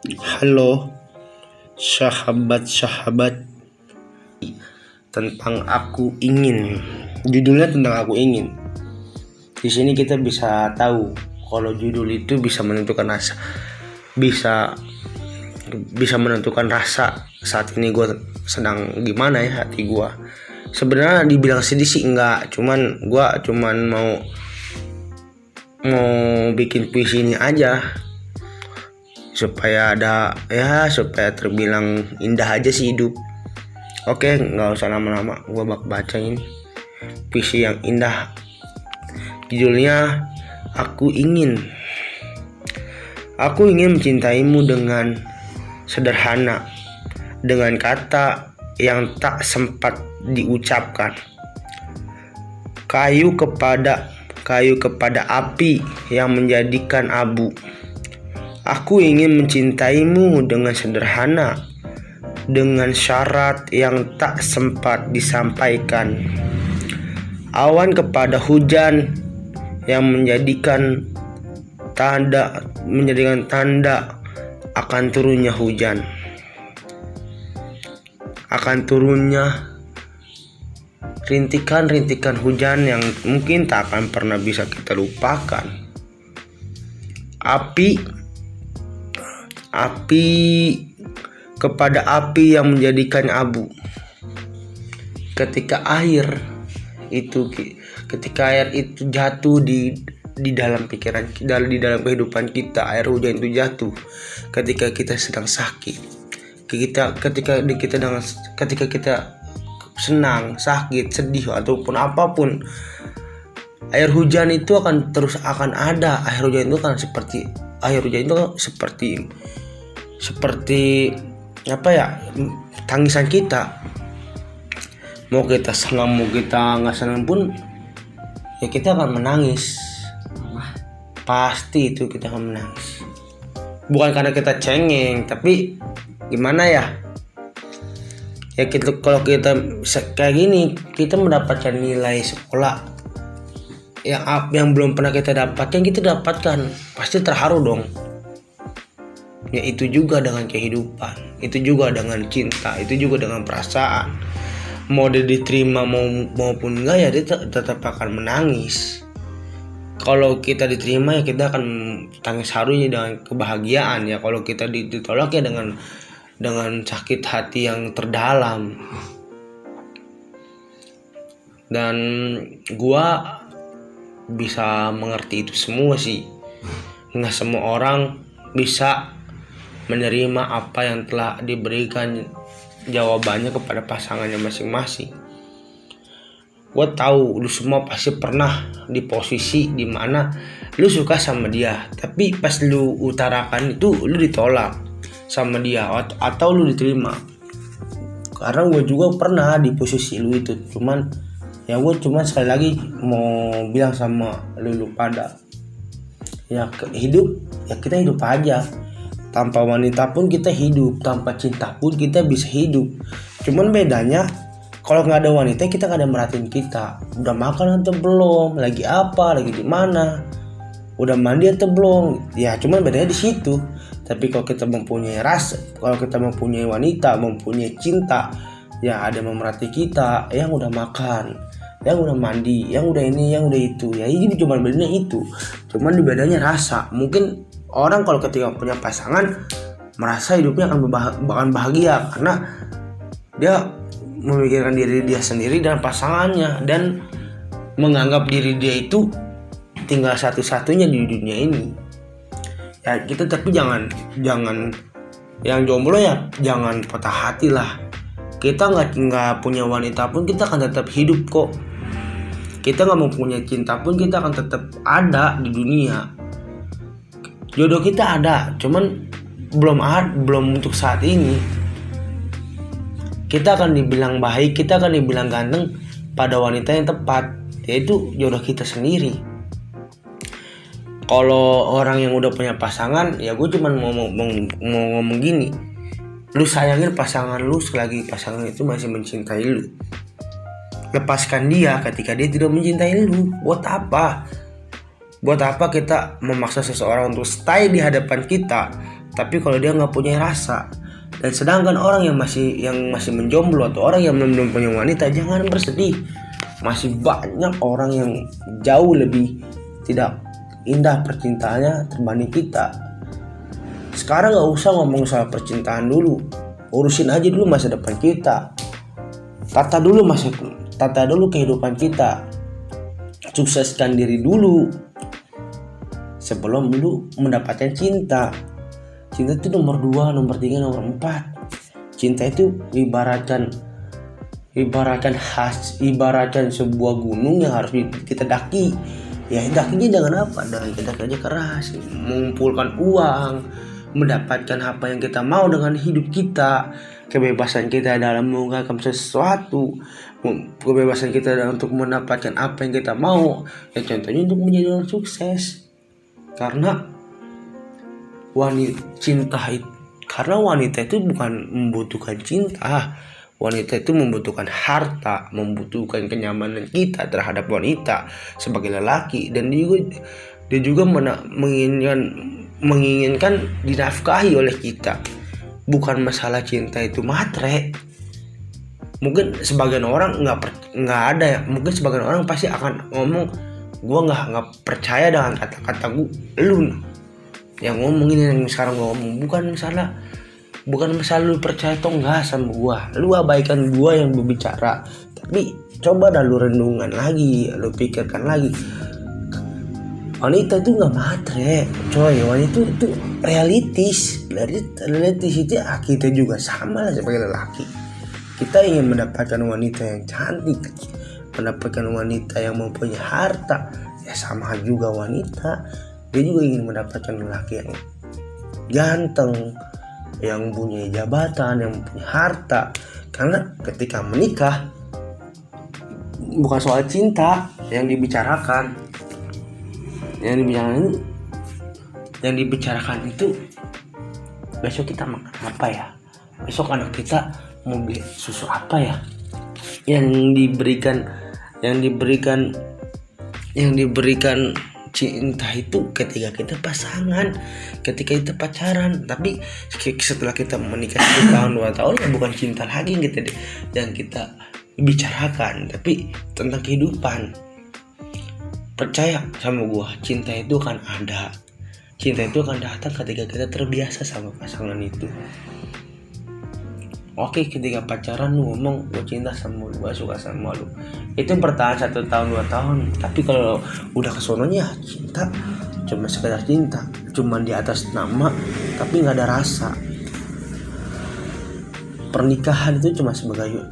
Halo sahabat-sahabat, tentang aku ingin. Judulnya tentang aku ingin. Di sini kita bisa tahu kalau judul itu bisa menentukan rasa, bisa menentukan rasa saat ini gue sedang gimana ya hati gue. Sebenarnya dibilang sedih sih enggak, gue mau bikin puisi ini aja supaya supaya terbilang indah aja sih hidup. Oke, nggak usah lama-lama, gue bakal baca ini puisi yang indah. Judulnya Aku Ingin. Aku ingin mencintaimu dengan sederhana, dengan kata yang tak sempat diucapkan. Kayu kepada api yang menjadikan abu. Aku ingin mencintaimu dengan sederhana, dengan syarat yang tak sempat disampaikan. Awan kepada hujan yang menjadikan tanda akan turunnya hujan. Akan turunnya rintikan-rintikan hujan yang mungkin tak akan pernah bisa kita lupakan. Api kepada api yang menjadikan abu. Ketika air itu jatuh di dalam pikiran, di dalam kehidupan kita, air hujan itu jatuh ketika kita sedang sakit, ketika kita senang, sakit, sedih ataupun apapun, air hujan itu akan ada. Air hujan itu seperti tangisan kita. Mau kita senang, mau kita nggak senang pun ya kita akan menangis. Pasti itu kita akan menangis. Bukan karena kita cengeng, tapi gimana ya? Ya kalau kita kayak gini, kita mendapatkan nilai sekolah yang belum pernah kita dapatkan, kita dapatkan, pasti terharu dong. Ya itu juga dengan kehidupan, itu juga dengan cinta, itu juga dengan perasaan. Mau dia diterima maupun enggak ya dia tetap akan menangis. Kalau kita diterima ya kita akan tangis harunya dengan kebahagiaan ya. Kalau kita ditolak ya dengan sakit hati yang terdalam. Dan gua bisa mengerti itu semua sih. Nggak semua orang bisa menerima apa yang telah diberikan jawabannya kepada pasangannya masing-masing. Gue tahu lu semua pasti pernah di posisi dimana lu suka sama dia, tapi pas lu utarakan itu lu ditolak sama dia atau lu diterima. Karena gue juga pernah di posisi lu itu, cuman sekali lagi mau bilang sama lu pada ya hidup ya kita hidup aja. Tanpa wanita pun kita hidup, tanpa cinta pun kita bisa hidup. Cuman bedanya kalau nggak ada wanita kita nggak ada merhatiin kita. Udah makan atau belum? Lagi apa? Lagi di mana? Udah mandi atau belum? Ya cuman bedanya di situ. Tapi kalau kita mempunyai rasa, kalau kita mempunyai wanita, mempunyai cinta, ya ada memerhati kita, yang udah makan, yang udah mandi, yang udah ini, yang udah itu. Ya ini cuma bedanya itu. Cuman di bedanya rasa. Mungkin orang kalau ketika punya pasangan merasa hidupnya akan bahagia karena dia memikirkan diri dia sendiri dan pasangannya dan menganggap diri dia itu tinggal satu-satunya di dunia ini. Ya kita tapi jangan yang jomblo ya jangan patah hati lah. Kita nggak punya wanita pun kita akan tetap hidup kok. Kita nggak mempunyai cinta pun kita akan tetap ada di dunia. Jodoh kita ada, cuman belum untuk saat ini. Kita akan dibilang baik, kita akan dibilang ganteng pada wanita yang tepat, yaitu jodoh kita sendiri. Kalau orang yang udah punya pasangan, ya gue cuman mau ngomong gini, lu sayangin pasangan lu selagi pasangan itu masih mencintai lu. Lepaskan dia ketika dia tidak mencintai lu. Buat apa? Buat apa kita memaksa seseorang untuk stay di hadapan kita Tapi kalau dia nggak punya rasa, dan sedangkan orang yang masih menjomblo atau orang yang belum punya wanita, jangan bersedih. Masih banyak orang yang jauh lebih tidak indah percintaannya terbanding kita. Sekarang nggak usah ngomong soal percintaan dulu, urusin aja dulu masa depan kita. Tata dulu kehidupan kita. Sukseskan diri dulu sebelum lu mendapatkan cinta. Cinta itu nomor 2, nomor 3, nomor 4. Cinta itu ibaratkan sebuah gunung yang harus kita daki. Ya dakinya dengan apa? Dengan kita kerja keras, mengumpulkan uang, mendapatkan apa yang kita mau dengan hidup kita, kebebasan kita dalam mengungkapkan sesuatu, kebebasan kita untuk mendapatkan apa yang kita mau. Ya contohnya untuk menjadi orang sukses. Karena wanita itu bukan membutuhkan cinta. Wanita itu membutuhkan harta, membutuhkan kenyamanan kita terhadap wanita sebagai lelaki, dan dia juga menginginkan dinafkahi oleh kita. Bukan masalah cinta itu matre. Mungkin sebagian orang nggak ada ya. Mungkin sebagian orang pasti akan ngomong, gue nggak percaya dengan kata-kata lu yang ngomongin yang sekarang gue ngomong. Bukan masalah lu percaya atau enggak sama gue, lu abaikan gue yang berbicara. Tapi coba dah lu renungan lagi, lu pikirkan lagi. Wanita itu nggak matre, coy. Wanita itu realistis itu. Kita juga sama lah sebagai lelaki. Kita ingin mendapatkan wanita yang cantik, mendapatkan wanita yang mempunyai harta. Ya sama juga wanita, dia juga ingin mendapatkan lelaki yang ganteng, yang punya jabatan, yang punya harta. Karena ketika menikah bukan soal cinta yang dibicarakan. Yang dibicarakan itu besok kita makan apa ya, besok anak kita mau beli susu apa ya. Yang diberikan cinta itu ketika kita pasangan, ketika kita pacaran. Tapi setelah kita menikah 1 tahun 2 tahun, ya bukan cinta lagi yang kita bicarakan, tapi tentang kehidupan. Percaya sama gua, cinta itu akan ada. Cinta itu akan datang ketika kita terbiasa sama pasangan itu. Oke, ketika pacaran lu ngomong gue cinta sama lu, gue suka sama lu, itu bertahan 1 tahun 2 tahun. Tapi kalau udah kesononya cinta cuma sekedar cinta, cuma di atas nama tapi nggak ada rasa. Pernikahan itu cuma sebagai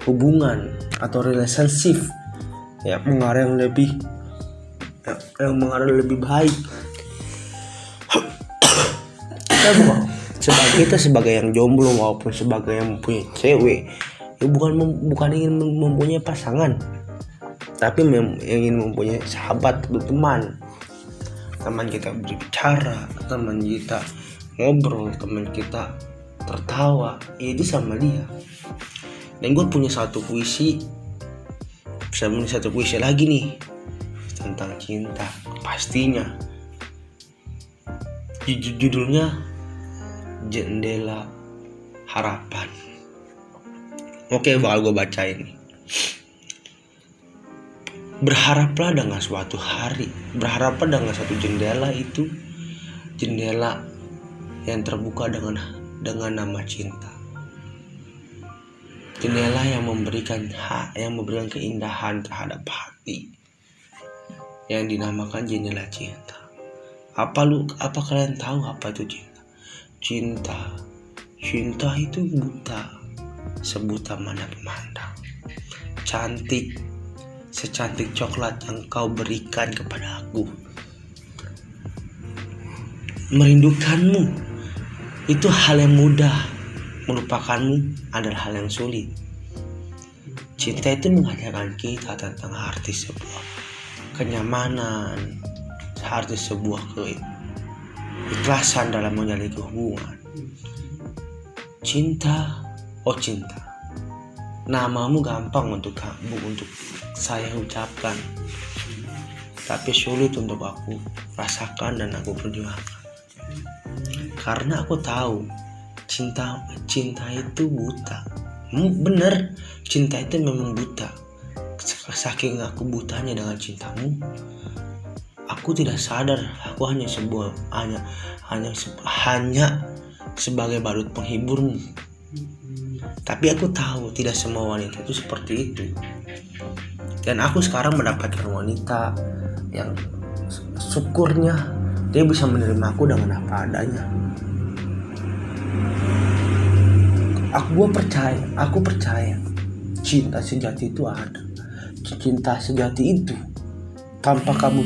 hubungan atau relationship yang mengarah lebih baik. Kita sebagai yang jomblo maupun sebagai yang mempunyai cewek, ya bukan ingin mempunyai pasangan, tapi ingin mempunyai sahabat atau teman kita berbicara, teman kita ngobrol, teman kita tertawa, ya itu sama dia. Dan gue punya satu puisi lagi nih tentang cinta, pastinya judulnya Jendela Harapan. Oke, bakal gue bacain. Berharaplah dengan suatu hari, berharaplah dengan satu jendela, itu jendela yang terbuka dengan nama cinta. Jendela yang memberikan keindahan terhadap hati, yang dinamakan jendela cinta. Apa kalian tahu apa itu cinta? Cinta itu buta, sebuta mana memandang. Cantik, secantik coklat yang kau berikan kepada aku. Merindukanmu itu hal yang mudah, melupakanmu adalah hal yang sulit. Cinta itu mengajarkan kita tentang arti sebuah kenyamanan, arti sebuah keikhlasan dalam menjalin hubungan. Cinta, oh cinta, namamu gampang untuk saya ucapkan. tapi sulit untuk aku rasakan dan aku perjuangkan. Karena aku tahu cinta itu buta. Bener, cinta itu memang buta. Saking aku butanya dengan cintamu, aku tidak sadar aku hanya sebagai badut penghiburmu. Tapi aku tahu tidak semua wanita itu seperti itu. Dan aku sekarang mendapatkan wanita yang syukurnya dia bisa menerima aku dengan apa adanya. Aku percaya cinta sejati itu ada. Cinta sejati itu tanpa kamu